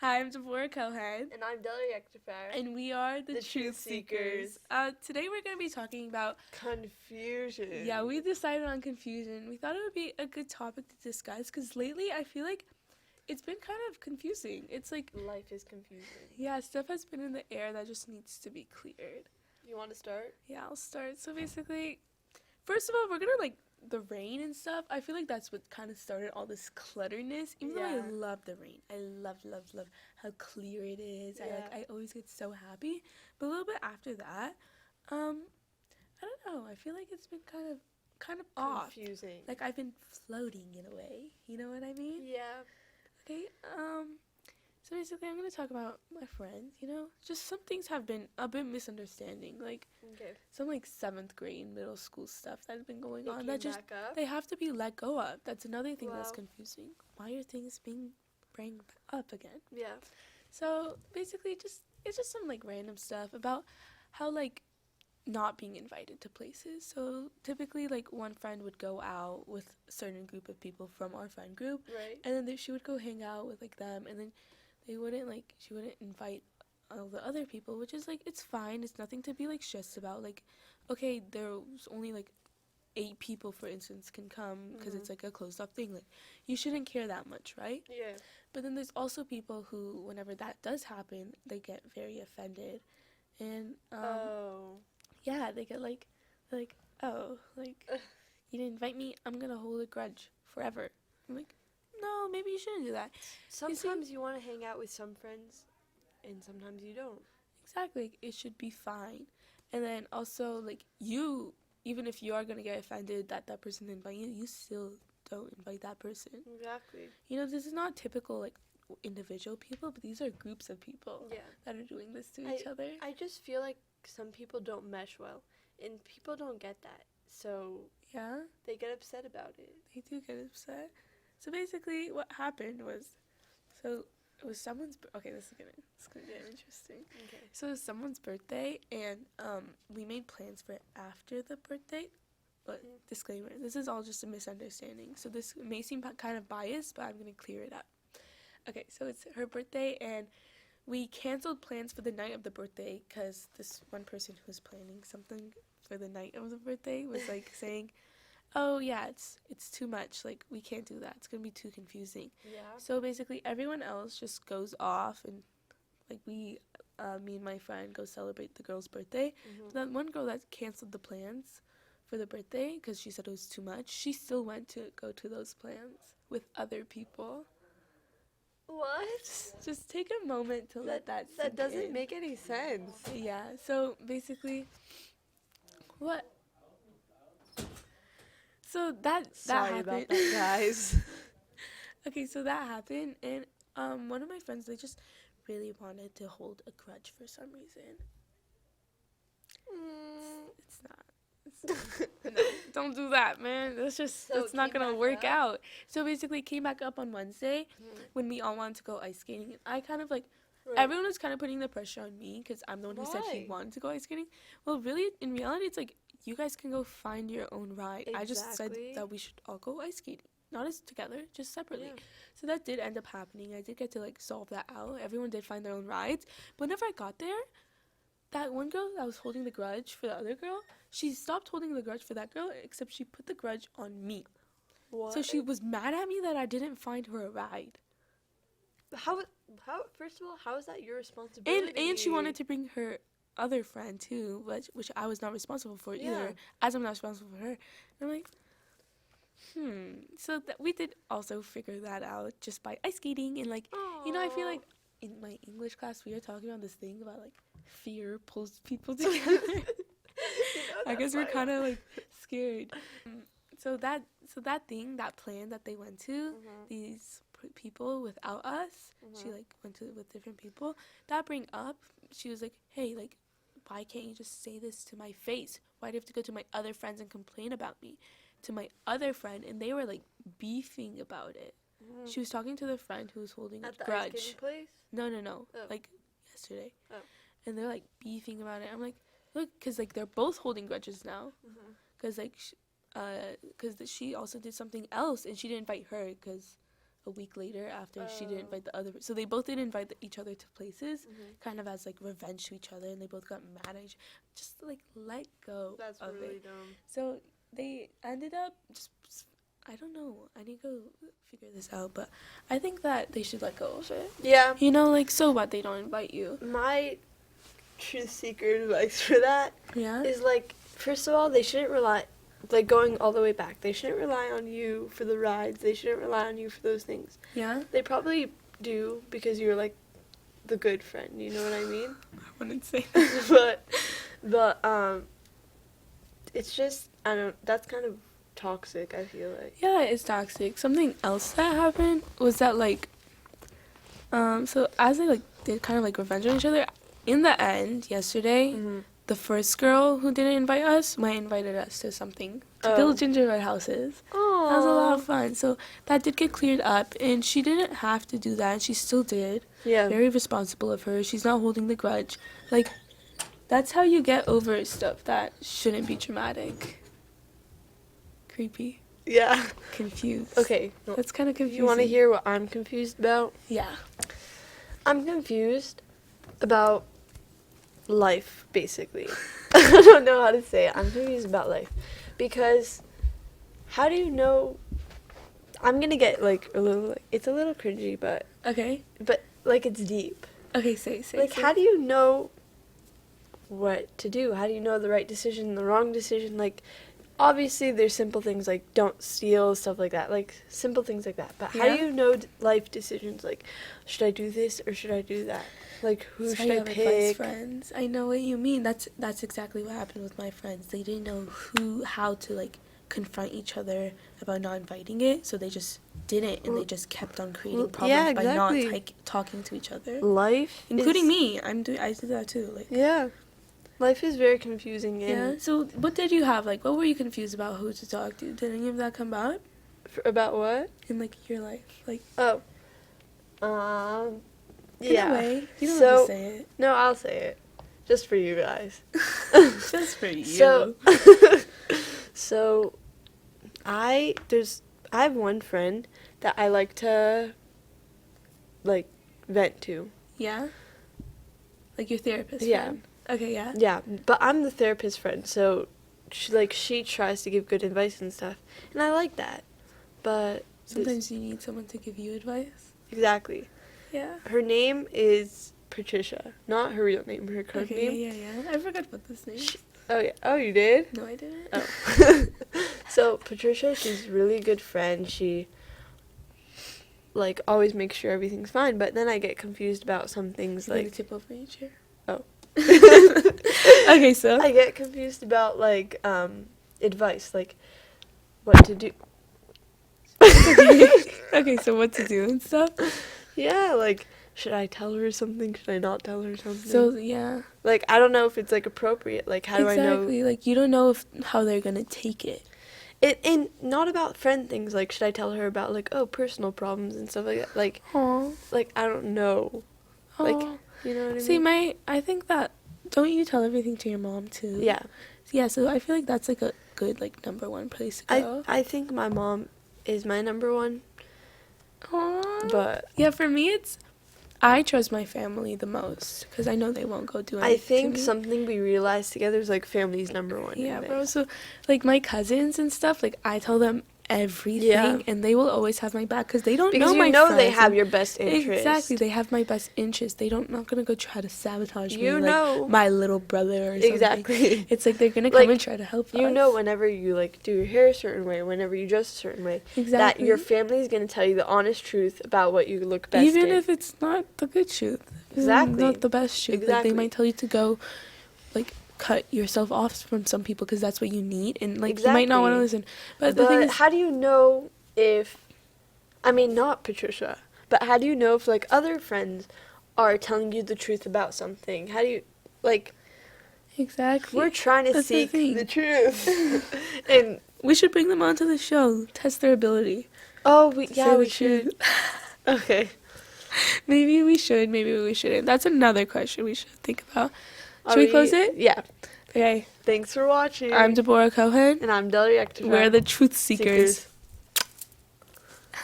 Hi, I'm Deborah Cohen. And I'm Delara Yekatafar. And we are the Truth Seekers. Today we're going to be talking about confusion. Yeah, we decided on confusion. We thought it would be a good topic to discuss because lately I feel like it's been kind of confusing. It's like life is confusing. Yeah, stuff has been in the air that just needs to be cleared. You want to start? Yeah, I'll start. So basically, first of all, we're going to the rain and stuff. I feel like that's what kind of started all this clutterness. Even though I love the rain. I love how clear it is. Yeah. I always get so happy. But a little bit after that, I don't know. I feel like it's been kind of off. Confusing. Like I've been floating in a way. You know what I mean? Yeah. Okay. So basically, I'm going to talk about my friends, Just some things have been a bit misunderstanding. Some 7th grade, middle school stuff that has been going on. That just, they have to be let go of. That's another thing that's confusing. Why are things being brought up again? Yeah. So basically, it's just some random stuff about how not being invited to places. So typically one friend would go out with a certain group of people from our friend group. Right. And then she would go hang out with them, and then she wouldn't invite all the other people, which is it's fine. It's nothing to be stressed about. Okay, there's only 8 people, for instance, can come because it's a closed off thing. You shouldn't care that much, right? Yeah. But then there's also people who, whenever that does happen, they get very offended, and yeah, they get you didn't invite me, I'm gonna hold a grudge forever. I'm like, no, maybe you shouldn't do that. Sometimes you want to hang out with some friends, and sometimes you don't. Exactly. It should be fine. And then also, you, even if you are going to get offended that that person didn't invite you, you still don't invite that person. Exactly. This is not typical, individual people, but these are groups of people that are doing this to each other. I just feel like some people don't mesh well, and people don't get that. So, yeah, they get upset about it. They do get upset. So basically, what happened was, it was someone's. Okay, this is gonna get interesting. Okay. So it was someone's birthday, and we made plans for it after the birthday. But disclaimer: this is all just a misunderstanding. So this may seem kind of biased, but I'm gonna clear it up. Okay, so it's her birthday, and we canceled plans for the night of the birthday because this one person who was planning something for the night of the birthday was saying, oh yeah, it's too much, we can't do that, it's gonna be too confusing. Yeah. So basically everyone else just goes off, and we me and my friend go celebrate the girl's birthday. That one girl that canceled the plans for the birthday because she said it was too much, she still went to go to those plans with other people. What? Just take a moment to let that sink That doesn't in. make any sense. Yeah, so basically what? So that Sorry happened. about that, guys. Okay, so that happened, and one of my friends, they just really wanted to hold a grudge for some reason. It's not. No, don't do that, man. That's not gonna work out. So basically, it came back up on Wednesday when we all wanted to go ice skating. And I kind of everyone was kind of putting the pressure on me because I'm the one who said he wanted to go ice skating. Well, really, in reality, it's you guys can go find your own ride. Exactly. I just said that we should all go ice skating. Not as together, just separately. Yeah. So that did end up happening. I did get to solve that out. Everyone did find their own rides. But whenever I got there, that one girl that was holding the grudge for the other girl, she stopped holding the grudge for that girl, except she put the grudge on me. What? So she was mad at me that I didn't find her a ride. How first of all, how is that your responsibility? And she wanted to bring her other friend too, which I was not responsible for either, as I'm not responsible for her. And I'm like, so we did also figure that out just by ice skating, and I feel like in my English class we were talking about this thing about fear pulls people together. I guess we're kind of scared. So that plan that they went to, these people without us, she went to with different people. That bring up, she was like, hey, why can't you just say this to my face? Why do you have to go to my other friends and complain about me? To my other friend, and they were beefing about it. She was talking to the friend who was holding a grudge. At the ice skating place? No. Oh. Yesterday. Oh. And they're beefing about it. I'm like, look, because they're both holding grudges now. Because she also did something else, and she didn't invite her because a week later after she didn't invite the other. So they both didn't invite each other to places, kind of as like revenge to each other, and they both got mad at each. Just like let go That's of really it. dumb. So they ended up just. I don't know. I need to go figure this out, but I think that they should let go of it. Yeah. You know, like, so what? They don't invite you. My truth seeker advice for that is, like, first of all, they shouldn't rely, like, going all the way back, they shouldn't rely on you for the rides. They shouldn't rely on you for those things. Yeah? They probably do because you're, like, the good friend. You know what I mean? I wouldn't say that. but, it's just, I don't, that's kind of toxic, I feel like. Yeah, it's toxic. Something else that happened was that, like, so as they, like, did kind of, like, revenge on each other, in the end, yesterday, the first girl who didn't invite us invited us to something, to build gingerbread houses. Aww. That was a lot of fun. So that did get cleared up, and she didn't have to do that, and she still did. Yeah. Very responsible of her. She's not holding the grudge. Like, that's how you get over stuff that shouldn't be dramatic. Creepy. Yeah. Confused. Okay. That's kind of confusing. You want to hear what I'm confused about? Yeah. I'm confused about life, basically. I don't know how to say it. I'm confused about life. Because how do you know... I'm going to get, like, a little... Like, it's a little cringy, but... Okay. But, like, it's deep. Okay, say. Like, how do you know what to do? How do you know the right decision, the wrong decision? Like... Obviously, there's simple things like don't steal, stuff like that. Like, simple things like that. But how do you know life decisions? Like, should I do this or should I do that? Like, who should I pick? Friends. I know what you mean. That's exactly what happened with my friends. They didn't know how to, like, confront each other about not inviting it, so they just didn't, and they just kept on creating problems by not talking to each other. Life, including me. I did that too. Like, yeah. Life is very confusing. Yeah, so what did you have? Like, what were you confused about who to talk to? Did any of that come out? About what? In, like, your life? Like, yeah. In a way. You don't have to say it. No, I'll say it. Just for you guys. Just for you. So I have one friend that I like to, like, vent to. Yeah? Like your therapist Yeah. friend? Okay, yeah. Yeah, but I'm the therapist friend, so she tries to give good advice and stuff, and I like that. But sometimes you need someone to give you advice. Exactly. Yeah. Her name is Patricia, not her real name, her code name. Yeah. I forgot about this name. Oh yeah. Oh, you did? No, I didn't. Oh. So Patricia, she's a really good friend. She, like, always makes sure everything's fine. But then I get confused about some things. You're Like, gonna tip over your chair. Oh. Okay, so I get confused about, like, advice, like what to do. Okay, so what to do and stuff. Yeah, like, should I tell her something? Should I not tell her something? So yeah, like, I don't know if it's, like, appropriate. Like, how do I know? Exactly. Like, you don't know how they're gonna take it. And not about friend things. Like, should I tell her about, like, personal problems and stuff like that? Like, Aww. like, I don't know. Aww. Like, you know what I See, mean? I think that, don't you tell everything to your mom too? Yeah. Yeah, so I feel like that's, like, a good, like, number one place to go. I think my mom is my number one. Aww. But yeah, for me, I trust my family the most because I know they won't go do anything. I think to me. something we realized together is, like, family's number one. Yeah, bro. So, like, my cousins and stuff, like, I tell them everything, and they will always have my back because they don't know my friends. Because you know they have your best interest. Exactly, they have my best interest. They not gonna go try to sabotage me. You know, like my little brother or something. Exactly. It's like they're gonna come and try to help us. You know, whenever you, like, do your hair a certain way, whenever you dress a certain way, that your family is gonna tell you the honest truth about what you look best even in. if it's not the good truth. Exactly. Not the best truth. Exactly. Like, they might tell you to go, like, cut yourself off from some people because that's what you need, and, like, you might not want to listen. But the thing is, how do you know if, I mean, not Patricia, but how do you know if, like, other friends are telling you the truth about something? How do you, like, exactly. We're trying to seek the truth. And we should bring them onto the show, test their ability. Oh, we should. Okay. Maybe we should, maybe we shouldn't. That's another question we should think about. Should we close it? Yeah. Okay. Thanks for watching. I'm Deborah Cohen. And I'm Delara Yekatafar. We're the truth seekers.